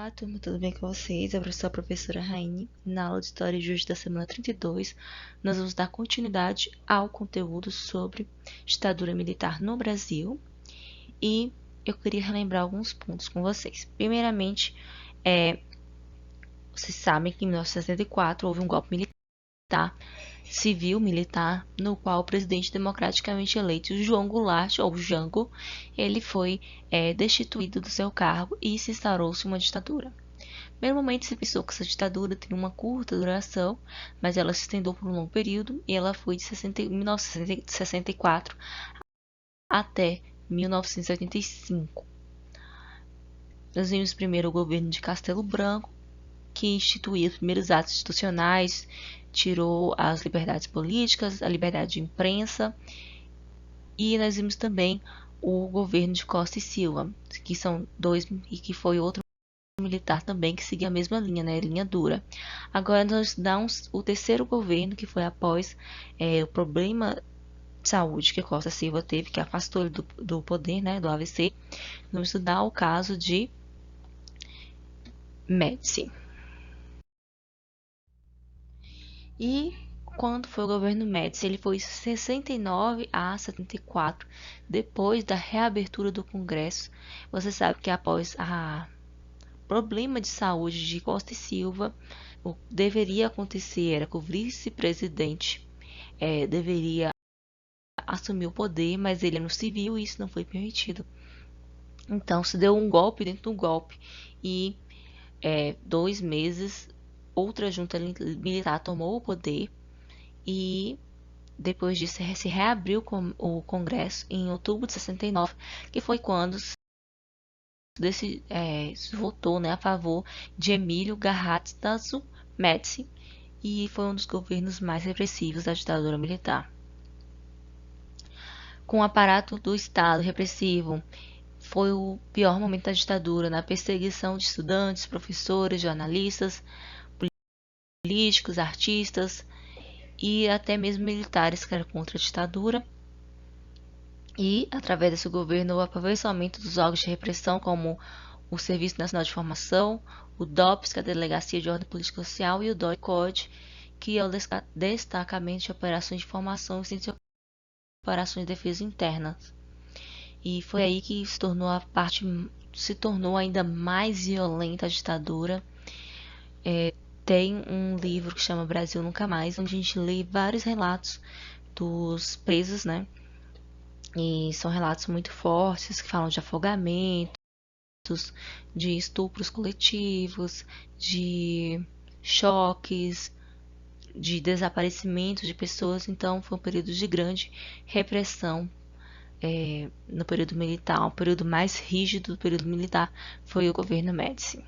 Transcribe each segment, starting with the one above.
Olá, turma, tudo bem com vocês? Eu sou a professora Raine. Na aula de História de hoje da semana 32, nós vamos dar continuidade ao conteúdo sobre ditadura militar no Brasil e eu queria relembrar alguns pontos com vocês. Primeiramente, vocês sabem que em 1964 houve um golpe militar, civil-militar, no qual o presidente democraticamente eleito João Goulart, ou Jango, ele foi destituído do seu cargo e se instaurou-se uma ditadura. No primeiro momento se pensou que essa ditadura teria uma curta duração, mas ela se estendeu por um longo período e ela foi de 1964 até 1985. Nós vimos primeiro o governo de Castelo Branco, que instituiu os primeiros atos institucionais, tirou as liberdades políticas, a liberdade de imprensa, e nós vimos também o governo de Costa e Silva, que são dois e que foi outro militar também que seguia a mesma linha, né, linha dura. Agora nós damos o terceiro governo, que foi após o problema de saúde que Costa Silva teve, que afastou ele do poder, né, do AVC. Vamos estudar o caso de Médici. E quando foi o governo Médici? Ele foi de 69 a 74, depois da reabertura do Congresso. Você sabe que após a problema de saúde de Costa e Silva, o que deveria acontecer era que o vice-presidente deveria assumir o poder, mas ele não civil e isso não foi permitido. Então se deu um golpe dentro do golpe e 2 meses outra junta militar tomou o poder e depois disso se reabriu o Congresso em outubro de 69, que foi quando se votou, né, a favor de Emílio Garrastazu Médici e foi um dos governos mais repressivos da ditadura militar. Com o aparato do Estado repressivo, foi o pior momento da ditadura na perseguição de estudantes, professores, jornalistas, políticos, artistas e até mesmo militares que eram contra a ditadura. E, através desse governo, o aperfeiçoamento dos órgãos de repressão, como o Serviço Nacional de Informação, o DOPS, que é a Delegacia de Ordem Política e Social, e o DOI-CODE, que é o Destacamento de Operações de Informação e Ciência de Operações de Defesa Internas. E foi aí que se tornou ainda mais violenta a ditadura. Tem um livro que chama Brasil Nunca Mais, onde a gente lê vários relatos dos presos, né? E são relatos muito fortes que falam de afogamentos, de estupros coletivos, de choques, de desaparecimentos de pessoas. Então foi um período de grande repressão no período militar. O período mais rígido do período militar foi o governo Médici.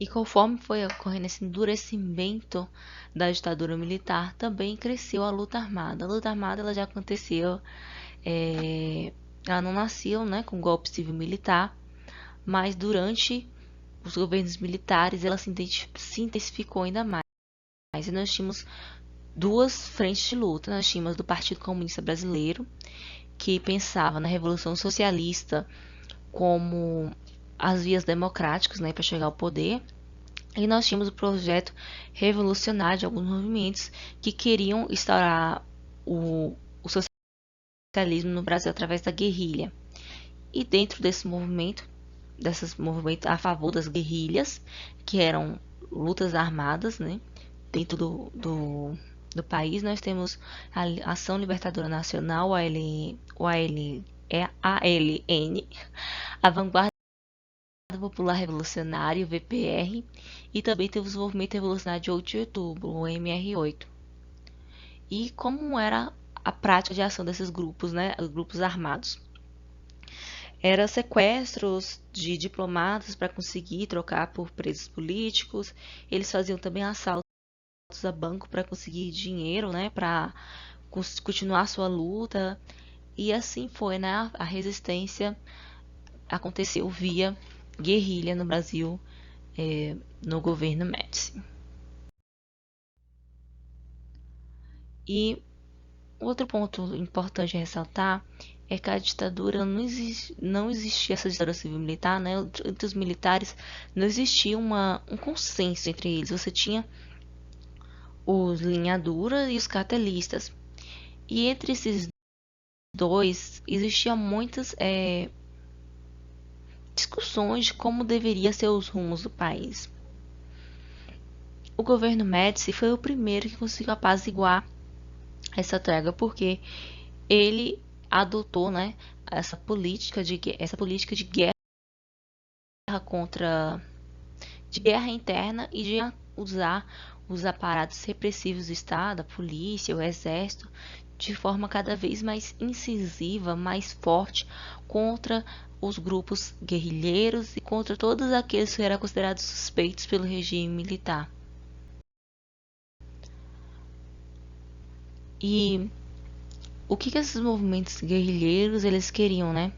E conforme foi ocorrendo esse endurecimento da ditadura militar, também cresceu a luta armada. A luta armada ela já aconteceu, ela não nasceu, né, com golpe civil-militar, mas durante os governos militares ela se intensificou ainda mais. E nós tínhamos duas frentes de luta. Nós tínhamos do Partido Comunista Brasileiro, que pensava na Revolução Socialista como as vias democráticas, né, para chegar ao poder. E nós tínhamos o projeto revolucionário de alguns movimentos que queriam instaurar o socialismo no Brasil através da guerrilha. E dentro desse movimento, desses movimentos a favor das guerrilhas, que eram lutas armadas, né, dentro do país, nós temos a Ação Libertadora Nacional, ALN, a Vanguarda Popular Revolucionário, VPR, e também temos o Movimento Revolucionário de 8 de Outubro, o MR8. E como era a prática de ação desses grupos, né, os grupos armados? Era sequestros de diplomatas para conseguir trocar por presos políticos. Eles faziam também assaltos a banco para conseguir dinheiro, né, para continuar sua luta. E assim foi, né? A resistência aconteceu via guerrilha no Brasil, no governo Médici. E outro ponto importante a ressaltar é que a ditadura não existia essa ditadura civil-militar, né? Entre os militares não existia um consenso entre eles. Você tinha os linha dura e os cartelistas. E entre esses dois existiam muitas discussões de como deveria ser os rumos do país. O governo Médici foi o primeiro que conseguiu apaziguar essa trégua, porque ele adotou, né, essa política de guerra de guerra interna e de usar os aparatos repressivos do Estado, a polícia, o exército, de forma cada vez mais incisiva, mais forte contra os grupos guerrilheiros e contra todos aqueles que eram considerados suspeitos pelo regime militar. E o que esses movimentos guerrilheiros eles queriam, né?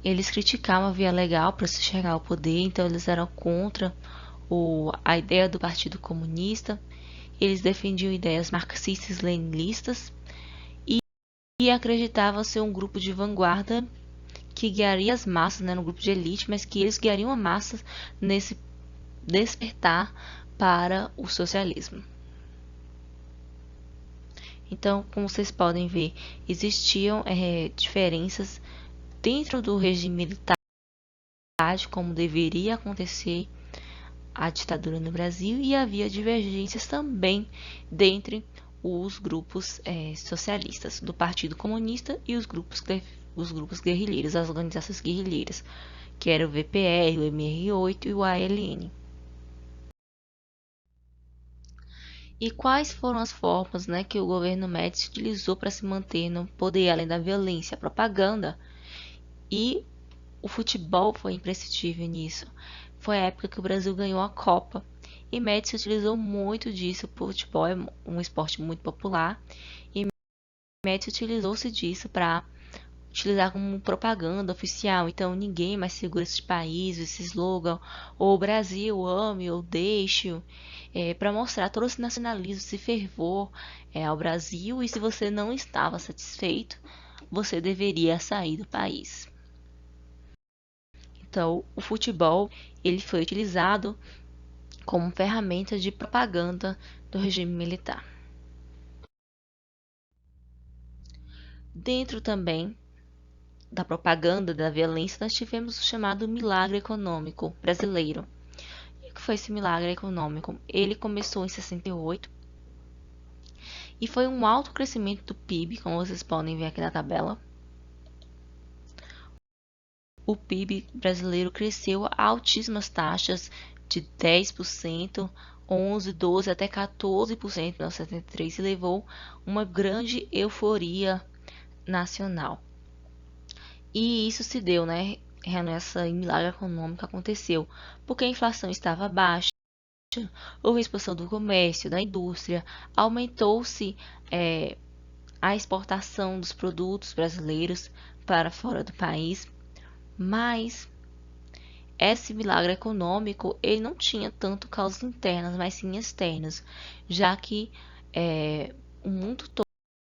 Eles criticavam a via legal para se chegar ao poder, então eles eram contra a ideia do Partido Comunista, eles defendiam ideias marxistas leninistas e acreditavam ser um grupo de vanguarda que guiaria as massas, né, no grupo de elite, mas que eles guiariam a massa nesse despertar para o socialismo. Então, como vocês podem ver, existiam diferenças dentro do regime militar de como deveria acontecer a ditadura no Brasil e havia divergências também dentre os grupos socialistas do Partido Comunista e os grupos guerrilheiros, as organizações guerrilheiras, que era o VPR, o MR8 e o ALN. E quais foram as formas, né, que o governo Médici utilizou para se manter no poder, além da violência, a propaganda? E o futebol foi imprescindível nisso. Foi a época que o Brasil ganhou a Copa. E Médici utilizou muito disso. O futebol é um esporte muito popular. E Médici utilizou-se disso para utilizar como propaganda oficial. Então ninguém mais segura esse país, esse slogan, ou Brasil, ame ou deixe, para mostrar todo esse nacionalismo, esse fervor ao Brasil. E se você não estava satisfeito, você deveria sair do país. Então, o futebol ele foi utilizado como ferramenta de propaganda do regime militar. Dentro também da propaganda da violência, nós tivemos o chamado milagre econômico brasileiro. E o que foi esse milagre econômico? Ele começou em 68 e foi um alto crescimento do PIB, como vocês podem ver aqui na tabela. O PIB brasileiro cresceu a altíssimas taxas de 10%, 11%, 12% até 14% em 1973 e levou uma grande euforia nacional. E isso se deu, né? Essa milagre econômica aconteceu porque a inflação estava baixa, houve expansão do comércio, da indústria, aumentou-se a exportação dos produtos brasileiros para fora do país, mas esse milagre econômico ele não tinha tanto causas internas, mas sim externas, já que o mundo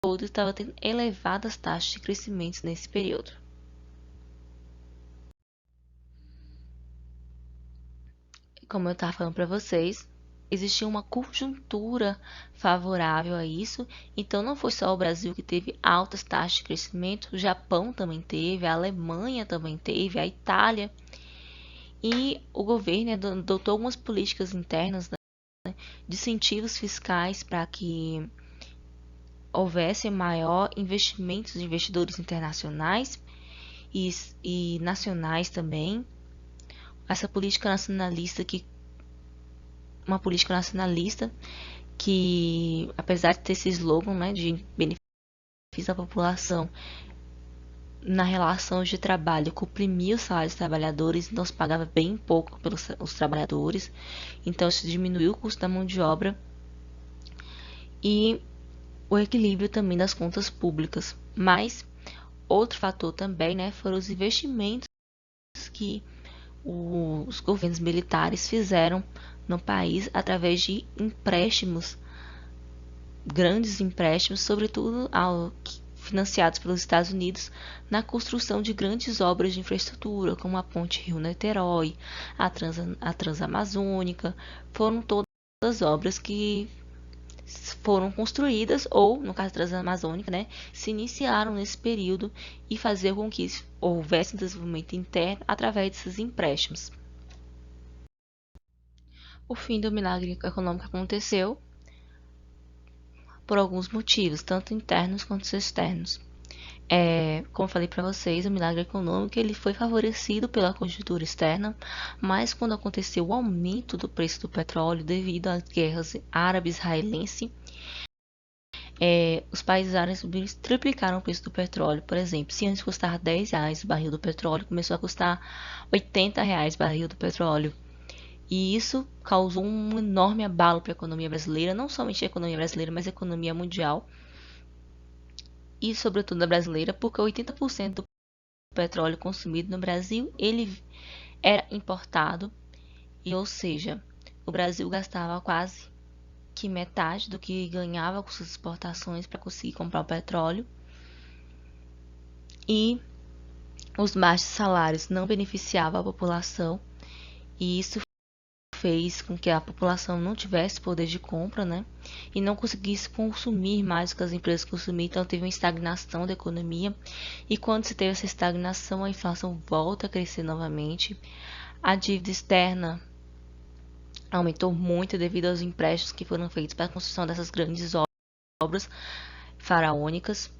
todo estava tendo elevadas taxas de crescimento nesse período. Como eu estava falando para vocês, existia uma conjuntura favorável a isso, então não foi só o Brasil que teve altas taxas de crescimento, o Japão também teve, a Alemanha também teve, a Itália. E o governo adotou algumas políticas internas, né, de incentivos fiscais para que houvesse maior investimentos de investidores internacionais e nacionais também. Essa política nacionalista que apesar de ter esse slogan, né, de benefício à população, na relação de trabalho comprimia os salários dos trabalhadores, então se pagava bem pouco pelos os trabalhadores, então isso diminuiu o custo da mão de obra e o equilíbrio também das contas públicas. Mas outro fator também, né, foram os investimentos que os governos militares fizeram no país através de empréstimos, grandes empréstimos, sobretudo financiados pelos Estados Unidos na construção de grandes obras de infraestrutura, como a Ponte Rio-Niterói, a Transamazônica. Foram todas obras que foram construídas, ou, no caso Transamazônica, né, se iniciaram nesse período e fazer com que houvesse um desenvolvimento interno através desses empréstimos. O fim do milagre econômico aconteceu por alguns motivos, tanto internos quanto externos. Como eu falei para vocês, o milagre econômico ele foi favorecido pela conjuntura externa, mas quando aconteceu o aumento do preço do petróleo devido às guerras árabe-israelense, os países árabes triplicaram o preço do petróleo. Por exemplo, se antes custava R$10 o barril do petróleo, começou a custar R$80 o barril do petróleo. E isso causou um enorme abalo para a economia brasileira, não somente a economia brasileira, mas a economia mundial. E sobretudo a brasileira, porque 80% do petróleo consumido no Brasil, ele era importado, e ou seja, o Brasil gastava quase que metade do que ganhava com suas exportações para conseguir comprar o petróleo. E os baixos salários não beneficiavam a população, e isso fez com que a população não tivesse poder de compra, né? E não conseguisse consumir mais do que as empresas consumiam, então teve uma estagnação da economia. E quando se teve essa estagnação, a inflação volta a crescer novamente. A dívida externa aumentou muito devido aos empréstimos que foram feitos para a construção dessas grandes obras faraônicas,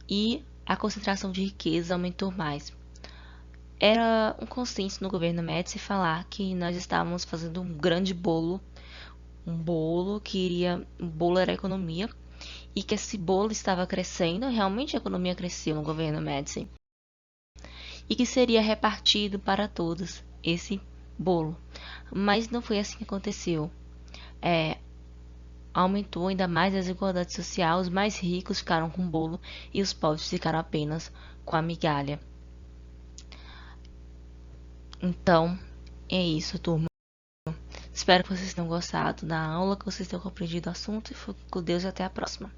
e a concentração de riqueza aumentou mais. Era um consenso no governo Médici falar que nós estávamos fazendo um grande bolo, um bolo era a economia, e que esse bolo estava crescendo, realmente a economia cresceu no governo Médici, e que seria repartido para todos esse bolo. Mas não foi assim que aconteceu. Aumentou ainda mais a desigualdade social, os mais ricos ficaram com o bolo e os pobres ficaram apenas com a migalha. Então, é isso, turma. Espero que vocês tenham gostado da aula, que vocês tenham compreendido o assunto, e fico com Deus e até a próxima.